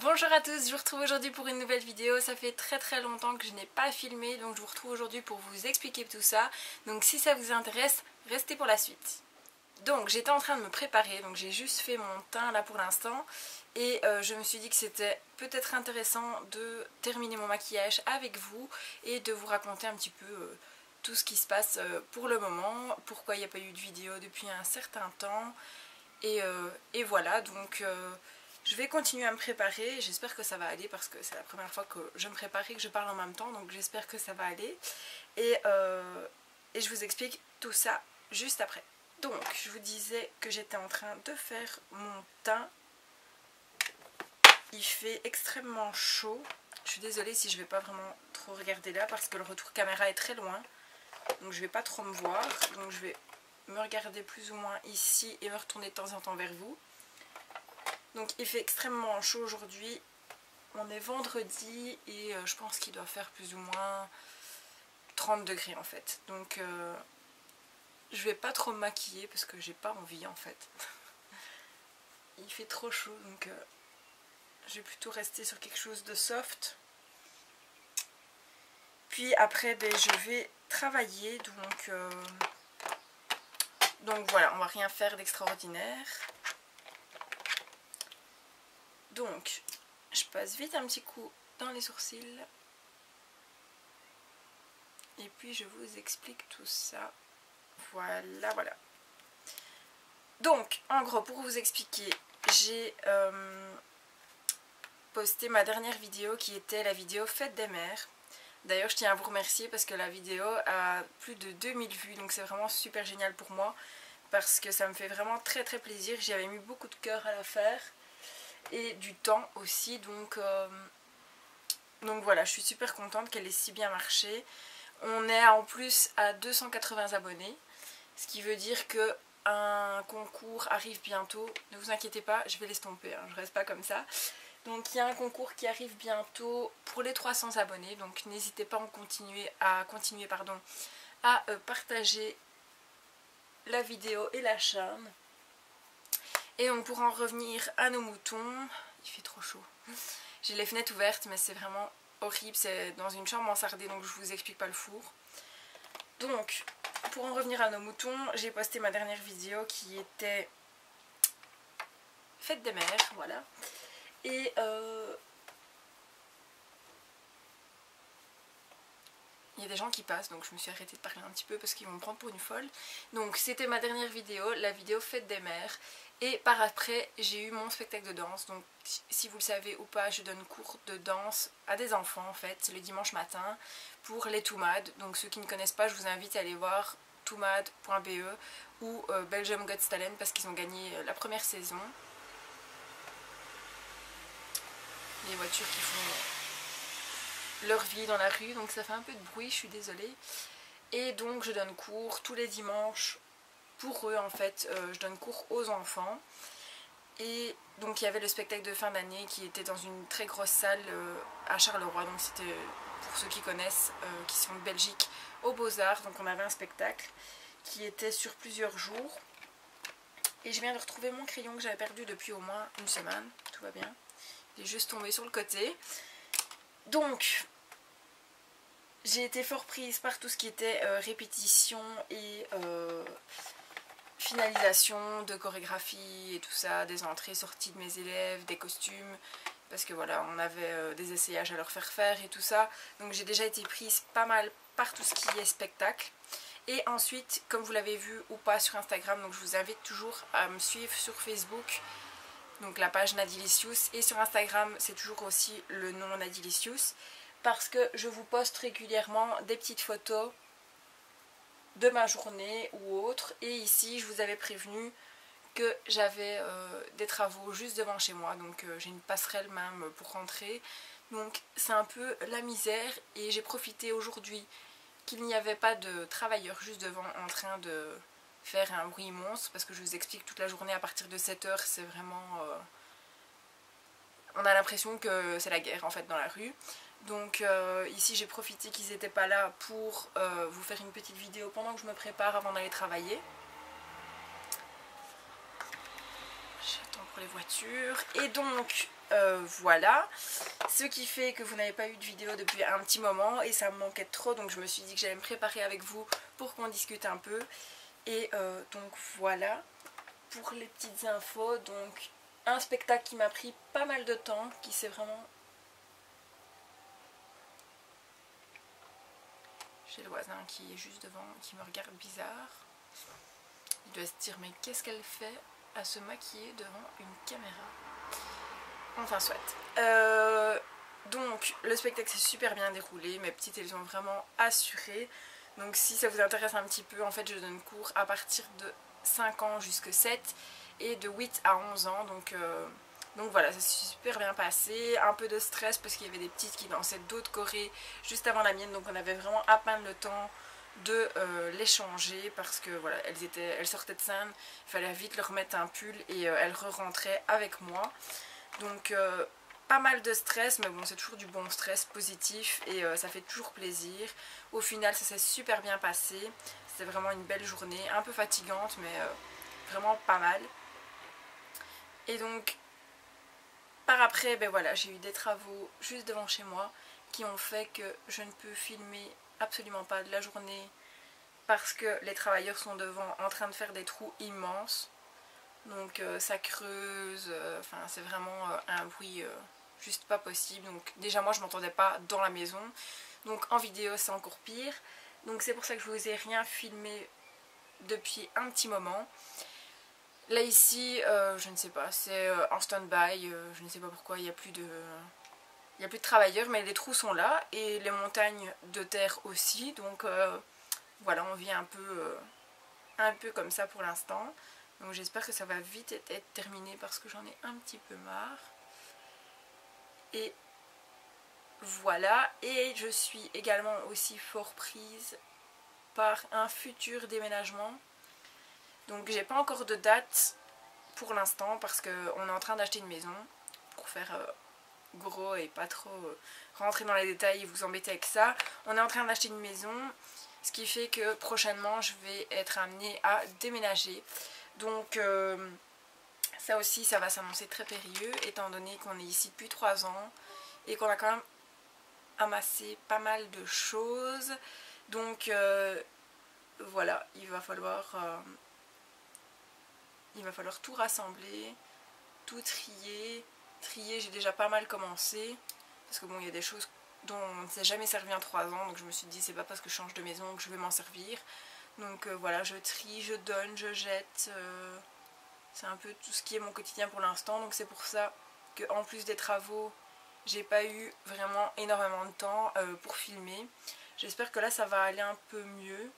Bonjour à tous, je vous retrouve aujourd'hui pour une nouvelle vidéo. Ça fait très longtemps que je n'ai pas filmé, donc je vous retrouve aujourd'hui pour vous expliquer tout ça. Donc si ça vous intéresse, restez pour la suite. Donc j'étais en train de me préparer, donc j'ai juste fait mon teint là pour l'instant. Et je me suis dit que c'était peut-être intéressant de terminer mon maquillage avec vous et de vous raconter un petit peu tout ce qui se passe pour le moment, pourquoi il n'y a pas eu de vidéo depuis un certain temps. Et voilà, donc je vais continuer à me préparer, j'espère que ça va aller parce que c'est la première fois que je me prépare et que je parle en même temps, donc j'espère que ça va aller. Et je vous explique tout ça juste après. Donc je vous disais que j'étais en train de faire mon teint. Il fait extrêmement chaud. Je suis désolée si je vais pas vraiment trop regarder là parce que le retour caméra est très loin. Donc je vais pas trop me voir. Donc je vais me regarder plus ou moins ici et me retourner de temps en temps vers vous. Donc il fait extrêmement chaud aujourd'hui. On est vendredi et je pense qu'il doit faire plus ou moins 30 degrés en fait. Donc je vais pas trop me maquiller parce que j'ai pas envie en fait. Il fait trop chaud donc je vais plutôt rester sur quelque chose de soft. Puis après je vais travailler donc voilà, on va rien faire d'extraordinaire. Donc je passe vite un petit coup dans les sourcils. Et puis je vous explique tout ça. Voilà. Donc en gros pour vous expliquer, j'ai posté ma dernière vidéo qui était la vidéo Fête des mères. D'ailleurs je tiens à vous remercier parce que la vidéo a plus de 2000 vues, donc c'est vraiment super génial pour moi parce que ça me fait vraiment très plaisir. J'y avais mis beaucoup de cœur à la faire et du temps aussi, donc voilà, je suis super contente qu'elle ait si bien marché. On est en plus à 280 abonnés, ce qui veut dire que un concours arrive bientôt. Ne vous inquiétez pas, je vais l'estomper, hein, je reste pas comme ça. Donc il y a un concours qui arrive bientôt pour les 300 abonnés, donc n'hésitez pas à partager la vidéo et la chaîne. Et donc pour en revenir à nos moutons, il fait trop chaud. J'ai les fenêtres ouvertes mais c'est vraiment horrible, c'est dans une chambre mansardée donc je vous explique pas le four. Donc pour en revenir à nos moutons, j'ai posté ma dernière vidéo qui était Fête des mères, voilà. Et il y a des gens qui passent, donc je me suis arrêtée de parler un petit peu parce qu'ils vont me prendre pour une folle. Donc c'était ma dernière vidéo, la vidéo Fête des mères. Et par après j'ai eu mon spectacle de danse. Donc si vous le savez ou pas, je donne cours de danse à des enfants en fait le dimanche matin pour les Toumad. Donc ceux qui ne connaissent pas, je vous invite à aller voir toumad.be ou Belgium Got Talent parce qu'ils ont gagné la première saison. Les voitures qui font leur vie dans la rue, donc ça fait un peu de bruit, je suis désolée. Et donc je donne cours tous les dimanches pour eux en fait, je donne cours aux enfants. Et donc il y avait le spectacle de fin d'année qui était dans une très grosse salle à Charleroi, donc c'était pour ceux qui connaissent, qui sont de Belgique, aux Beaux-Arts. Donc on avait un spectacle qui était sur plusieurs jours. Et je viens de retrouver mon crayon que j'avais perdu depuis au moins une semaine, tout va bien. Il est juste tombé sur le côté. Donc j'ai été fort prise par tout ce qui était répétition et finalisation de chorégraphie et tout ça, des entrées sorties de mes élèves, des costumes, parce que voilà, on avait des essayages à leur faire faire et tout ça. Donc j'ai déjà été prise pas mal par tout ce qui est spectacle. Et ensuite, comme vous l'avez vu ou pas sur Instagram, donc je vous invite toujours à me suivre sur Facebook, donc la page Nadilicious, et sur Instagram c'est toujours aussi le nom Nadilicious, parce que je vous poste régulièrement des petites photos de ma journée ou autre. Et ici je vous avais prévenu que j'avais des travaux juste devant chez moi, donc j'ai une passerelle même pour rentrer, donc c'est un peu la misère. Et j'ai profité aujourd'hui qu'il n'y avait pas de travailleurs juste devant en train de faire un bruit monstre, parce que je vous explique, toute la journée à partir de 7 h c'est vraiment on a l'impression que c'est la guerre en fait dans la rue. Donc ici j'ai profité qu'ils n'étaient pas là pour vous faire une petite vidéo pendant que je me prépare avant d'aller travailler. J'attends pour les voitures. Et donc voilà, ce qui fait que vous n'avez pas eu de vidéo depuis un petit moment et ça me manquait trop, donc je me suis dit que j'allais me préparer avec vous pour qu'on discute un peu. Et donc voilà pour les petites infos. Donc un spectacle qui m'a pris pas mal de temps, qui s'est vraiment... J'ai le voisin qui est juste devant, qui me regarde bizarre. Il doit se dire mais qu'est-ce qu'elle fait à se maquiller devant une caméra. Enfin soit. Donc le spectacle s'est super bien déroulé, mes petites elles ont vraiment assuré. Donc si ça vous intéresse un petit peu, en fait je donne cours à partir de 5 ans jusqu'à 7 et de 8 à 11 ans. Donc voilà, ça s'est super bien passé. Un peu de stress parce qu'il y avait des petites qui dansaient d'autres chorés juste avant la mienne, donc on avait vraiment à peine le temps de les changer parce que voilà, elles sortaient de scène, il fallait vite leur mettre un pull et elles re-rentraient avec moi. Donc pas mal de stress, mais bon c'est toujours du bon stress positif et ça fait toujours plaisir. Au final ça s'est super bien passé, c'était vraiment une belle journée, un peu fatigante mais vraiment pas mal. Et donc par après, ben voilà, j'ai eu des travaux juste devant chez moi qui ont fait que je ne peux filmer absolument pas de la journée parce que les travailleurs sont devant en train de faire des trous immenses. Donc ça creuse, enfin c'est vraiment un bruit juste pas possible. Donc déjà moi je m'entendais pas dans la maison, donc en vidéo c'est encore pire. Donc c'est pour ça que je vous ai rien filmé depuis un petit moment. Là ici je ne sais pas, c'est en stand-by, je ne sais pas pourquoi il n'y a plus de... Il n'y a plus de travailleurs, mais les trous sont là et les montagnes de terre aussi. Donc voilà, on vit un peu comme ça pour l'instant. Donc j'espère que ça va vite être terminé parce que j'en ai un petit peu marre. Et voilà. Et je suis également aussi fort prise par un futur déménagement. Donc j'ai pas encore de date pour l'instant parce qu'on est en train d'acheter une maison pour faire... gros et pas trop rentrer dans les détails et vous embêter avec ça. On est en train d'acheter une maison, ce qui fait que prochainement je vais être amenée à déménager. Donc ça aussi ça va s'annoncer très périlleux étant donné qu'on est ici depuis 3 ans et qu'on a quand même amassé pas mal de choses. Donc voilà, il va falloir tout rassembler, tout trier. J'ai déjà pas mal commencé parce que bon, il y a des choses dont on ne s'est jamais servi en 3 ans, donc je me suis dit c'est pas parce que je change de maison que je vais m'en servir. Donc voilà, je trie, je donne, je jette, c'est un peu tout ce qui est mon quotidien pour l'instant. Donc c'est pour ça que en plus des travaux j'ai pas eu vraiment énormément de temps pour filmer. J'espère que là ça va aller un peu mieux,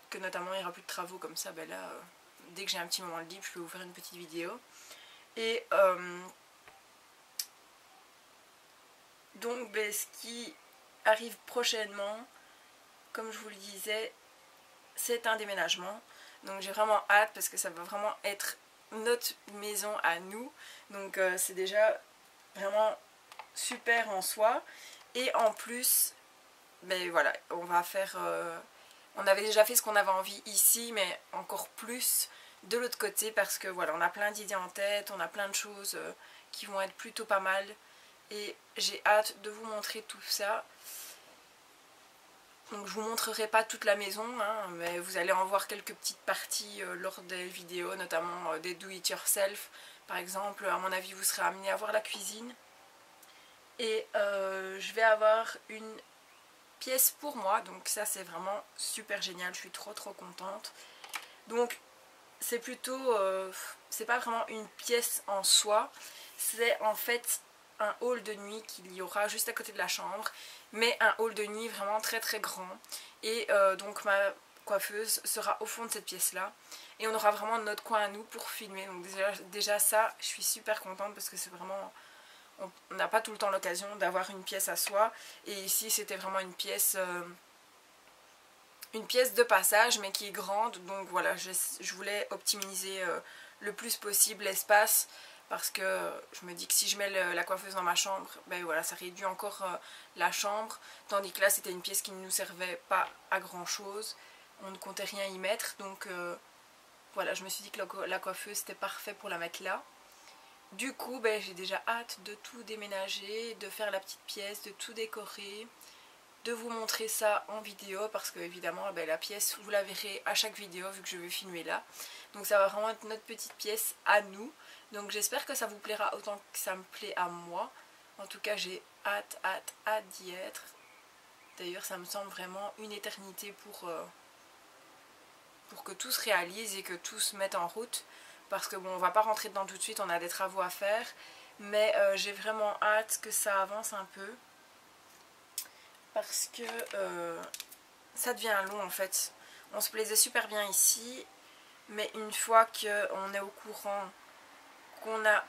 que notamment il n'y aura plus de travaux comme ça. Ben là dès que j'ai un petit moment de libre je peux vous faire une petite vidéo. Et donc ben, ce qui arrive prochainement, comme je vous le disais, c'est un déménagement. Donc j'ai vraiment hâte parce que ça va vraiment être notre maison à nous. Donc c'est déjà vraiment super en soi. Et en plus, ben voilà, on va faire... on avait déjà fait ce qu'on avait envie ici, mais encore plus de l'autre côté parce que voilà, on a plein d'idées en tête, on a plein de choses qui vont être plutôt pas mal. Et j'ai hâte de vous montrer tout ça. Donc je vous montrerai pas toute la maison, hein, mais vous allez en voir quelques petites parties lors des vidéos, notamment des do it yourself. Par exemple, à mon avis vous serez amené à voir la cuisine. Et je vais avoir une pièce pour moi, donc ça c'est vraiment super génial, je suis trop contente. Donc c'est plutôt, c'est pas vraiment une pièce en soi, c'est en fait un hall de nuit qu'il y aura juste à côté de la chambre, mais un hall de nuit vraiment très grand. Et donc ma coiffeuse sera au fond de cette pièce là et on aura vraiment notre coin à nous pour filmer. Donc déjà ça je suis super contente parce que c'est vraiment, on n'a pas tout le temps l'occasion d'avoir une pièce à soi, et ici c'était vraiment une pièce de passage mais qui est grande. Donc voilà, je voulais optimiser le plus possible l'espace parce que je me dis que si je mets la coiffeuse dans ma chambre, ben voilà, ça réduit encore la chambre, tandis que là c'était une pièce qui ne nous servait pas à grand chose, on ne comptait rien y mettre. Donc voilà, je me suis dit que la coiffeuse c'était parfait pour la mettre là. Du coup ben, j'ai déjà hâte de tout déménager, de faire la petite pièce, de tout décorer, de vous montrer ça en vidéo parce que évidemment ben, la pièce vous la verrez à chaque vidéo vu que je vais filmer là. Donc ça va vraiment être notre petite pièce à nous. Donc j'espère que ça vous plaira autant que ça me plaît à moi. En tout cas j'ai hâte d'y être. D'ailleurs ça me semble vraiment une éternité pour que tout se réalise et que tout se mette en route. Parce que bon, on va pas rentrer dedans tout de suite, on a des travaux à faire. Mais j'ai vraiment hâte que ça avance un peu. Parce que ça devient long en fait. On se plaisait super bien ici. Mais une fois qu'on est au courant, qu'on a...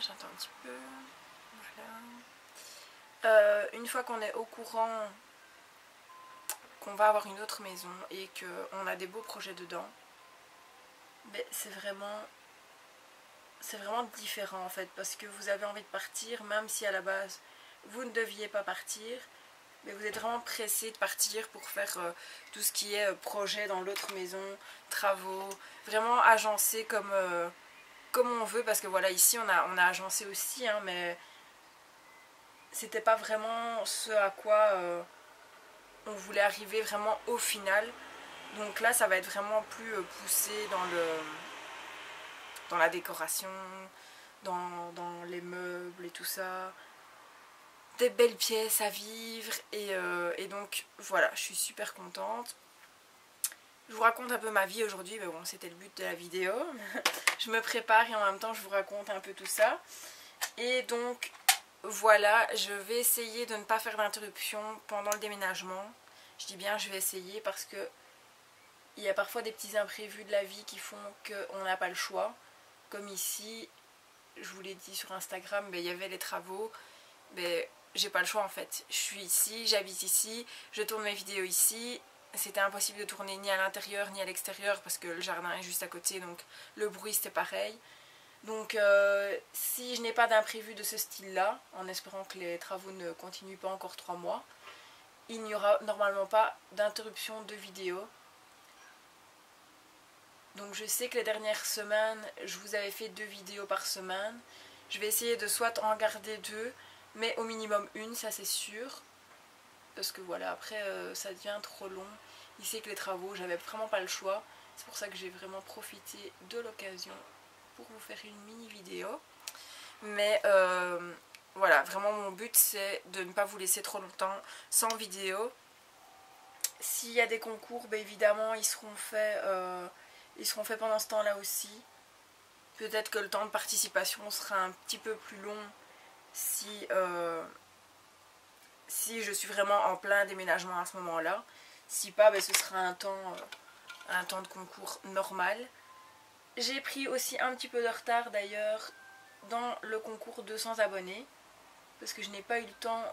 J'entends un petit peu... Voilà. Une fois qu'on est au courant qu'on va avoir une autre maison et qu'on a des beaux projets dedans, mais c'est vraiment différent en fait, parce que vous avez envie de partir, même si à la base vous ne deviez pas partir, mais vous êtes vraiment pressé de partir pour faire tout ce qui est projet dans l'autre maison, travaux, vraiment agencé comme on veut, parce que voilà, ici on a agencé aussi, hein, mais c'était pas vraiment ce à quoi on voulait arriver vraiment au final. Donc là ça va être vraiment plus poussé dans la décoration, dans les meubles et tout ça. Des belles pièces à vivre et donc voilà, je suis super contente. Je vous raconte un peu ma vie aujourd'hui, mais bon, c'était le but de la vidéo. Je me prépare et en même temps je vous raconte un peu tout ça. Et donc voilà, je vais essayer de ne pas faire d'interruption pendant le déménagement. Je dis bien je vais essayer parce que il y a parfois des petits imprévus de la vie qui font qu'on n'a pas le choix. Comme ici, je vous l'ai dit sur Instagram, mais il y avait les travaux. Mais j'ai pas le choix en fait. Je suis ici, j'habite ici, je tourne mes vidéos ici. C'était impossible de tourner ni à l'intérieur ni à l'extérieur parce que le jardin est juste à côté, donc le bruit c'était pareil. Donc si je n'ai pas d'imprévu de ce style là, en espérant que les travaux ne continuent pas encore 3 mois, il n'y aura normalement pas d'interruption de vidéo. Donc je sais que les dernières semaines, je vous avais fait 2 vidéos par semaine. Je vais essayer de soit en garder 2, mais au minimum 1, ça c'est sûr. Parce que voilà, après ça devient trop long. Ici avec les travaux, j'avais vraiment pas le choix. C'est pour ça que j'ai vraiment profité de l'occasion pour vous faire une mini vidéo. Mais voilà, vraiment mon but c'est de ne pas vous laisser trop longtemps sans vidéo. S'il y a des concours, ben évidemment ils seront faits pendant ce temps-là aussi. Peut-être que le temps de participation sera un petit peu plus long si je suis vraiment en plein déménagement à ce moment-là. Si pas, ben ce sera un temps de concours normal. J'ai pris aussi un petit peu de retard d'ailleurs dans le concours 200 abonnés parce que je n'ai pas eu le temps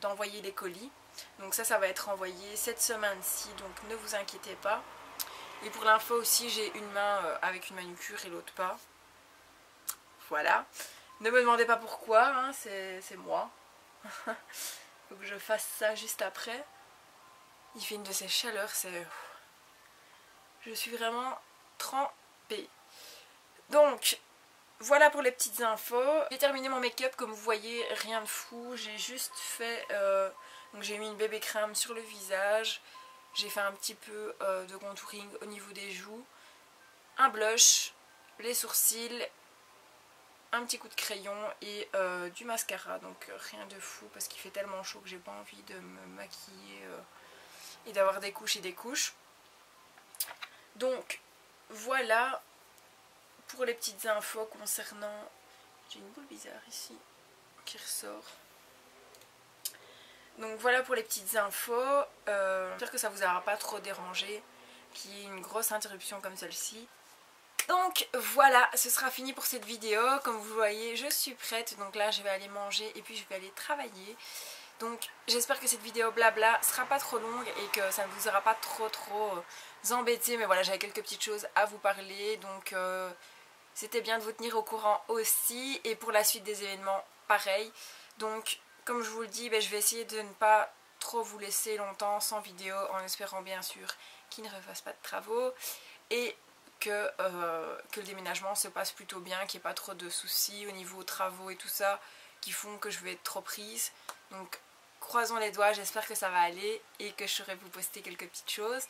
d'envoyer les colis. Donc ça va être envoyé cette semaine-ci, donc ne vous inquiétez pas. Et pour l'info aussi, j'ai une main avec une manucure et l'autre pas. Voilà. Ne me demandez pas pourquoi, hein, c'est moi. Faut que je fasse ça juste après. Il fait une de ces chaleurs, c'est... Je suis vraiment trempée. Donc, voilà pour les petites infos. J'ai terminé mon make-up, comme vous voyez, rien de fou. J'ai juste fait... donc j'ai mis une bébé crème sur le visage. J'ai fait un petit peu de contouring au niveau des joues. Un blush, les sourcils, un petit coup de crayon et du mascara. Donc rien de fou parce qu'il fait tellement chaud que j'ai pas envie de me maquiller et d'avoir des couches et des couches. Donc voilà pour les petites infos concernant... J'ai une boule bizarre ici qui ressort. Donc voilà pour les petites infos. J'espère que ça vous aura pas trop dérangé qu'il y ait une grosse interruption comme celle-ci. Donc voilà, ce sera fini pour cette vidéo. Comme vous voyez, je suis prête. Donc là, je vais aller manger et puis je vais aller travailler. Donc j'espère que cette vidéo blabla sera pas trop longue et que ça ne vous aura pas trop embêté. Mais voilà, j'avais quelques petites choses à vous parler. Donc c'était bien de vous tenir au courant aussi. Et pour la suite des événements, pareil. Donc comme je vous le dis, je vais essayer de ne pas trop vous laisser longtemps sans vidéo, en espérant bien sûr qu'ils ne refassent pas de travaux. Et que le déménagement se passe plutôt bien, qu'il n'y ait pas trop de soucis au niveau travaux et tout ça qui font que je vais être trop prise. Donc croisons les doigts, j'espère que ça va aller et que je saurai vous poster quelques petites choses.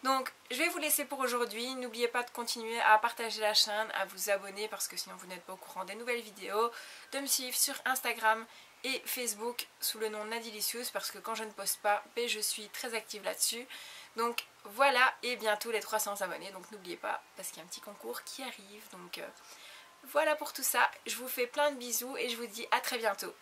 Donc je vais vous laisser pour aujourd'hui. N'oubliez pas de continuer à partager la chaîne, à vous abonner parce que sinon vous n'êtes pas au courant des nouvelles vidéos, de me suivre sur Instagram et Facebook sous le nom Nadilicious parce que quand je ne poste pas, je suis très active là-dessus. Donc voilà, et bientôt les 300 abonnés, donc n'oubliez pas parce qu'il y a un petit concours qui arrive. Donc voilà pour tout ça, je vous fais plein de bisous et je vous dis à très bientôt.